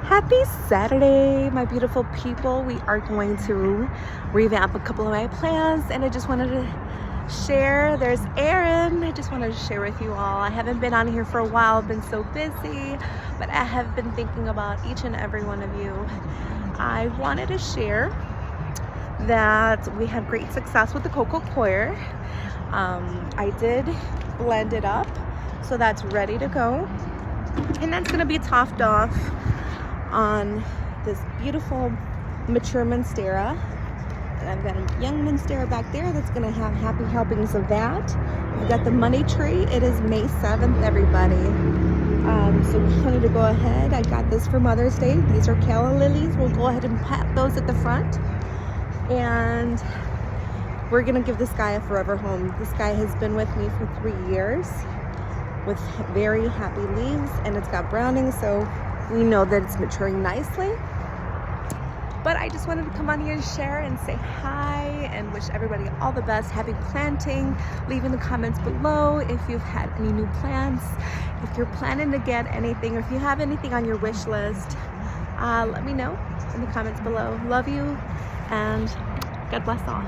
Happy Saturday, my beautiful people. We are going to revamp a couple of my plans, and I just wanted to share. There's Erin. I just wanted to share with you all. I haven't been on here for a while. I've been so busy, but I have been thinking about each and every one of you. I wanted to share that we had great success with the Coco Coir. I did blend it up, so that's ready to go, and that's going to be topped off on this beautiful mature monstera. And I've got a young monstera back there that's going to have happy helpings of that. We've got the money tree. It is May 7th, everybody. So we wanted to go ahead. I got this for Mother's Day. These are calla lilies. We'll go ahead and plant those at the front. And we're going to give this guy a forever home. This guy has been with me for 3 years with very happy leaves, and it's got browning, so we know that it's maturing nicely. But I just wanted to come on here and share and say hi and wish everybody all the best. Happy planting. Leave in the comments below if you've had any new plants, if you're planning to get anything, or if you have anything on your wish list. Let me know in the comments below. Love you, and God bless all.